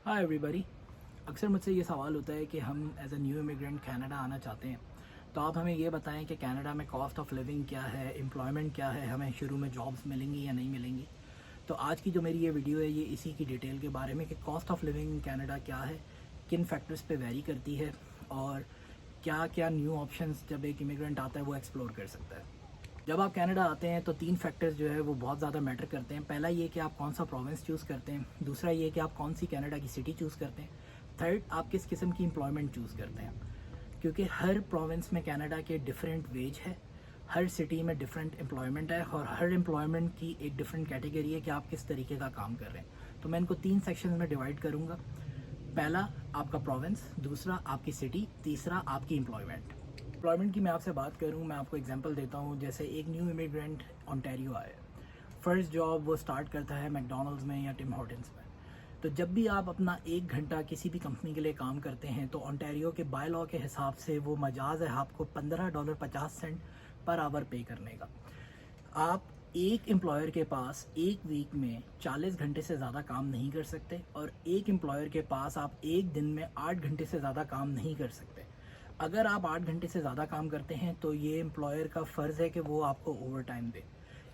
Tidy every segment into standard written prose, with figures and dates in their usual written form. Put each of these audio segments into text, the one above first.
Hi everybody. अक्सर मुझसे ये सवाल होता है कि हम as a new immigrant Canada आना चाहते हैं, तो आप हमें ये बताएं कि कनाडा में कॉस्ट ऑफ लिविंग क्या है, एम्प्लॉयमेंट क्या है, हमें शुरू में जॉब्स मिलेंगी या नहीं मिलेंगी। तो आज की जो मेरी ये वीडियो है ये इसी की डिटेल के बारे में कि कॉस्ट ऑफ लिविंग कनाडा क्या है, किन फैक्टर्स पे वेरी करती है और क्या क्या न्यू ऑप्शंस जब एक इमिग्रेंट आता है वो एक्सप्लोर कर सकता है। जब आप कनाडा आते हैं तो 3 फैक्टर्स जो है वो बहुत ज़्यादा मैटर करते हैं। पहला ये कि आप कौन सा प्रोविंस चूज़ करते हैं, दूसरा ये कि आप कौन सी कनाडा की सिटी चूज़ करते हैं, थर्ड आप किस किस्म की एम्प्लॉयमेंट चूज़ करते हैं। क्योंकि हर प्रोविंस में कनाडा के डिफरेंट वेज है, हर सिटी में डिफरेंट एम्प्लॉयमेंट है और हर एम्प्लॉयमेंट की एक डिफरेंट कैटेगरी है कि आप किस तरीके का काम कर रहे हैं। तो मैं इनको 3 सेक्शन में डिवाइड करूँगा। पहला आपका प्रोविंस, दूसरा आपकी सिटी, तीसरा आपकी एम्प्लॉयमेंट की मैं आपसे बात करूं, मैं आपको एग्जांपल देता हूं। जैसे एक न्यू इमिग्रेंट ओंटारियो आए, फर्स्ट जॉब वो स्टार्ट करता है मैकडॉनल्ड्स में या टिम हॉर्टन्स में। तो जब भी आप अपना 1 घंटा किसी भी कंपनी के लिए काम करते हैं तो ओंटारियो के बाय लॉ के हिसाब से वो मजाज है आपको $15.50 पर आवर पे करने का। आप एक एम्प्लॉयर के पास एक वीक में 40 घंटे से ज़्यादा काम नहीं कर सकते और एक एम्प्लॉयर के पास आप एक दिन में 8 घंटे से ज़्यादा काम नहीं कर सकते। अगर आप 8 घंटे से ज़्यादा काम करते हैं तो ये एम्प्लॉयर का फ़र्ज़ है कि वो आपको ओवर टाइम दे।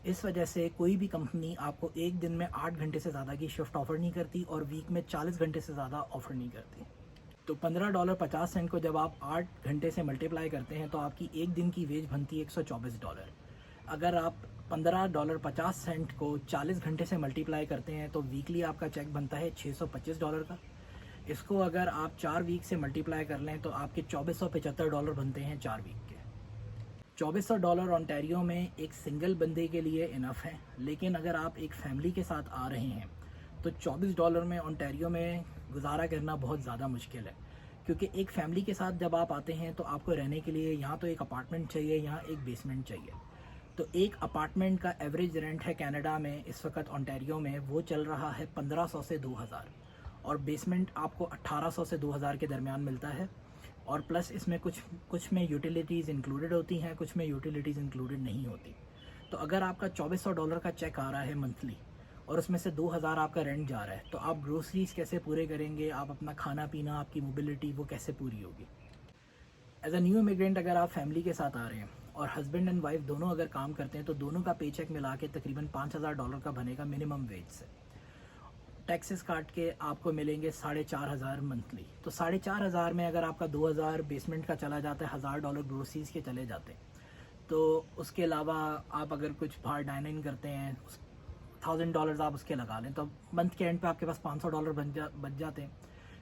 इस वजह से कोई भी कंपनी आपको एक दिन में 8 घंटे से ज़्यादा की शिफ्ट ऑफ़र नहीं करती और वीक में 40 घंटे से ज़्यादा ऑफ़र नहीं करती। तो $15.50 को जब आप 8 घंटे से मल्टीप्लाई करते हैं तो आपकी एक दिन की वेज बनती है $124। अगर आप $15.50 को 40 घंटे से मल्टीप्लाई करते हैं तो वीकली आपका चेक बनता है $625 का। इसको अगर आप 4 वीक से मल्टीप्लाई कर लें तो आपके $2475 बनते हैं 4 वीक के। $2400 ओंटारियो में एक सिंगल बंदे के लिए इनफ है, लेकिन अगर आप एक फैमिली के साथ आ रहे हैं तो $24 में ओंटारियो में गुजारा करना बहुत ज़्यादा मुश्किल है। क्योंकि एक फैमिली के साथ जब आप आते हैं तो आपको रहने के लिए यहाँ तो एक अपार्टमेंट चाहिए, यहाँ एक बेसमेंट चाहिए। तो एक अपार्टमेंट का एवरेज रेंट है कनाडा में इस वक्त ओंटारियो में वो चल रहा है 1500 से 2000 और बेसमेंट आपको 1800 से 2000 के दरमियान मिलता है। और प्लस इसमें कुछ में यूटिलिटीज़ इंक्लूडेड होती हैं, कुछ में यूटिलिटीज़ इंक्लूडेड नहीं होती। तो अगर आपका $2400 का चेक आ रहा है मंथली और उसमें से 2000 आपका रेंट जा रहा है तो आप ग्रोसरीज कैसे पूरे करेंगे, आप अपना खाना पीना, आपकी मोबिलिटी वो कैसे पूरी होगी। एज अ न्यू इमिग्रेंट अगर आप फैमिली के साथ आ रहे हैं और हस्बैंड एंड वाइफ दोनों अगर काम करते हैं तो दोनों का पे चेक मिला के तकरीबन $5000 का बनेगा मिनिमम वेज से। टैक्सेस काट के आपको मिलेंगे 4500 मंथली। तो 4500 में अगर आपका 2000 बेसमेंट का चला जाता है, $1000 ग्रोसरीज के चले जाते हैं। तो उसके अलावा आप अगर कुछ बाहर डाइन इन करते हैं $1000 आप उसके लगा लें तो मंथ के एंड पे आपके पास $500 बच जाते हैं,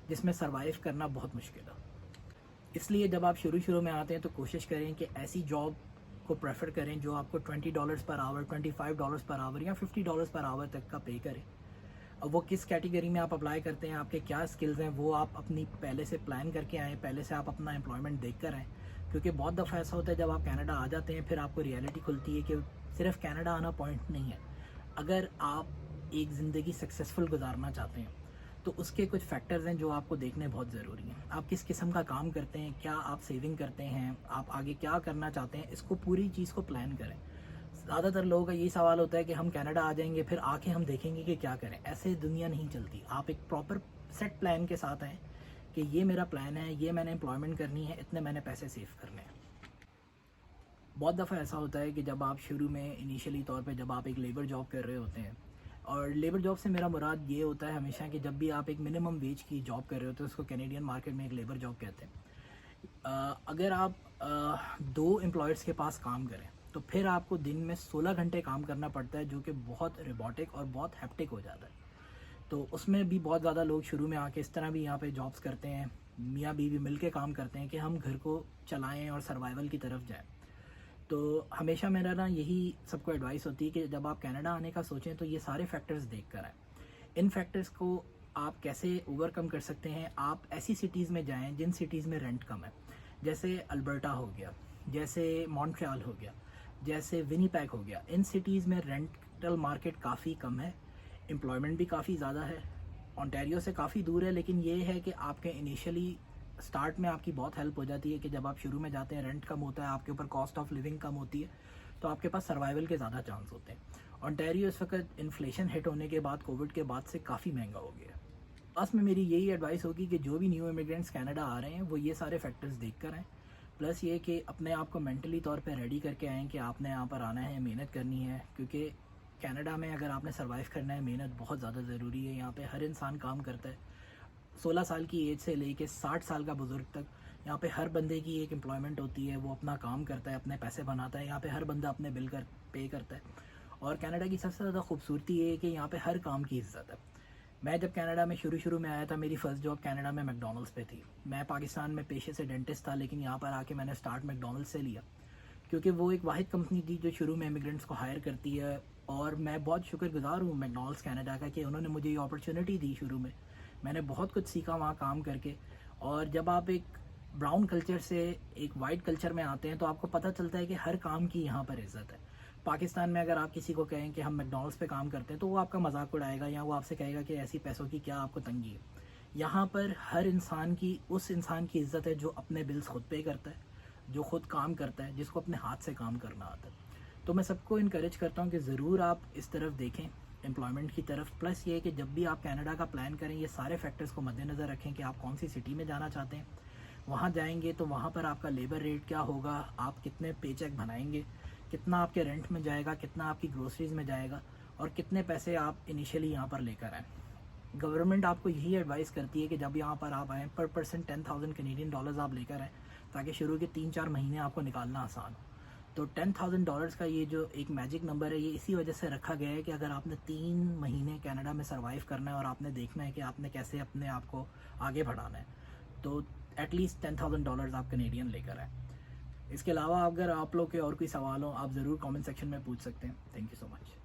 जिसमें सर्वाइव करना बहुत मुश्किल है। इसलिए जब आप शुरू में आते हैं तो कोशिश करें कि ऐसी जॉब को प्रेफर करें जो आपको $20 पर आवर, $25 पर आवर या $50 पर आवर तक का पे करें। अब वो किस कैटेगरी में आप अप्लाई करते हैं, आपके क्या स्किल्स हैं, वो आप अपनी पहले से प्लान करके आएँ, पहले से आप अपना एम्प्लॉयमेंट देख कर आएँ। क्योंकि बहुत दफ़ा ऐसा होता है जब आप कनाडा आ जाते हैं फिर आपको रियलिटी खुलती है कि सिर्फ कनाडा आना पॉइंट नहीं है। अगर आप एक ज़िंदगी सक्सेसफुल गुजारना चाहते हैं तो उसके कुछ फैक्टर्स हैं जो आपको देखने बहुत ज़रूरी हैं। आप किस किस्म का काम करते हैं, क्या आप सेविंग करते हैं, आप आगे क्या करना चाहते हैं, इसको पूरी चीज़ को प्लान करें। ज़्यादातर लोगों का यही सवाल होता है कि हम कनाडा आ जाएंगे फिर आके हम देखेंगे कि क्या करें। ऐसे दुनिया नहीं चलती। आप एक प्रॉपर सेट प्लान के साथ आएँ कि ये मेरा प्लान है, ये मैंने एम्प्लॉयमेंट करनी है, इतने मैंने पैसे सेव करने हैं। बहुत दफ़ा ऐसा होता है कि जब आप शुरू में इनिशियली तौर पे जब आप एक लेबर जॉब कर रहे होते हैं, और लेबर जॉब से मेरा मुराद ये होता है हमेशा कि जब भी आप एक मिनिमम वेज की जॉब कर रहे होते हैं उसको कैनेडियन मार्केट में एक लेबर जॉब कहते हैं। अगर आप 2 एम्प्लॉयर्स के पास काम करें तो फिर आपको दिन में 16 घंटे काम करना पड़ता है, जो कि बहुत रोबोटिक और बहुत हैप्टिक हो जाता है। तो उसमें भी बहुत ज़्यादा लोग शुरू में आके इस तरह भी यहाँ पे जॉब्स करते हैं, मियाँ बीवी मिल के काम करते हैं कि हम घर को चलाएं और सर्वाइवल की तरफ जाएं। तो हमेशा मेरा ना यही सबको एडवाइस होती है कि जब आप कनाडा आने का सोचें तो ये सारे फैक्टर्स देख कर आएँ। इन फैक्टर्स को आप कैसे ओवरकम कर सकते हैं, आप ऐसी सिटीज़ में जाएं जिन सिटीज़ में रेंट कम है, जैसे अल्बर्टा हो गया, जैसे मॉन्ट्रियल हो गया, जैसे विनीपेग हो गया। इन सिटीज़ में रेंटल मार्केट काफ़ी कम है, एम्प्लॉयमेंट भी काफ़ी ज़्यादा है, ओंटारियो से काफ़ी दूर है। लेकिन ये है कि आपके इनिशियली स्टार्ट में आपकी बहुत हेल्प हो जाती है कि जब आप शुरू में जाते हैं रेंट कम होता है, आपके ऊपर कॉस्ट ऑफ लिविंग कम होती है, तो आपके पास सर्वाइवल के ज़्यादा चांस होते हैं। ओंटारियो इस वक्त इन्फ्लेशन हिट होने के बाद, कोविड के बाद से काफ़ी महंगा हो गया है। लास्ट में मेरी यही एडवाइस होगी कि जो भी न्यू इमिग्रेंट्स कनाडा आ रहे हैं वो ये सारे फैक्टर्स देख कर आएँ, प्लस ये कि अपने आप को मेंटली तौर पे रेडी करके आएँ कि आपने यहाँ पर आना है, मेहनत करनी है, क्योंकि कनाडा में अगर आपने सर्वाइव करना है मेहनत बहुत ज़्यादा ज़रूरी है। यहाँ पे हर इंसान काम करता है, 16 साल की एज से लेके 60 साल का बुज़ुर्ग तक यहाँ पे हर बंदे की एक एम्प्लॉयमेंट होती है, वो अपना काम करता है, अपने पैसे बनाता है, यहाँ पे हर बंदा अपने बिल पे करता है। और कनाडा की सबसे ज़्यादा खूबसूरती ये है कि यहाँ पे हर काम की इज़्ज़त है। मैं जब कनाडा में शुरू में आया था, मेरी फ़र्स्ट जॉब कनाडा में मैकडॉनल्ड्स पे थी। मैं पाकिस्तान में पेशे से डेंटिस्ट था, लेकिन यहाँ पर आके मैंने स्टार्ट मैकडॉनल्ड्स से लिया, क्योंकि वो एक वाहिद कंपनी थी जो शुरू में इमिग्रेंट्स को हायर करती है। और मैं बहुत शुक्रगुजार हूँ मैकडॉनल्ड्स कनाडा का कि उन्होंने मुझे ये अपॉर्चुनिटी दी शुरू में। मैंने बहुत कुछ सीखा वहाँ काम करके। और जब आप एक ब्राउन कल्चर से एक वाइट कल्चर में आते हैं तो आपको पता चलता है कि हर काम की यहाँ पर इज़्ज़त है। पाकिस्तान में अगर आप किसी को कहें कि हम मैकडॉनल्ड्स पे काम करते हैं तो वो आपका मजाक उड़ाएगा, या वो आपसे कहेगा कि ऐसी पैसों की क्या आपको तंगी है। यहाँ पर हर इंसान की उस इंसान की इज़्ज़त है जो अपने बिल्स खुद पे करता है, जो खुद काम करता है, जिसको अपने हाथ से काम करना आता है। तो मैं सबको इनकरेज करता हूँ कि ज़रूर आप इस तरफ देखें, एम्प्लॉयमेंट की तरफ। प्लस ये है कि जब भी आप कनाडा का प्लान करें, ये सारे फैक्टर्स को मद्देनज़र रखें कि आप कौन सी सिटी में जाना चाहते हैं। वहाँ जाएंगे तो वहाँ पर आपका लेबर रेट क्या होगा, आप कितने पे चेक बनाएंगे, कितना आपके रेंट में जाएगा, कितना आपकी ग्रोसरीज में जाएगा, और कितने पैसे आप इनिशियली यहाँ पर लेकर आएँ। गवर्नमेंट आपको यही एडवाइस करती है कि जब यहाँ पर आप आएँ, पर पर्सन 10,000 कैनेडियन डॉलर्स आप लेकर आएँ, ताकि शुरू के 3-4 महीने आपको निकालना आसान हो। तो $10,000 का ये जो एक मैजिक नंबर है, ये इसी वजह से रखा गया है कि अगर आपने 3 महीने कनाडा में सर्वाइव करना है और आपने देखना है कि आपने कैसे अपने आप को आगे बढ़ाना है, तो एटलीस्ट $10,000 आप कनेडियन लेकर आए। इसके अलावा अगर आप लोग के और कोई सवाल हो, आप ज़रूर कमेंट सेक्शन में पूछ सकते हैं। Thank you so much.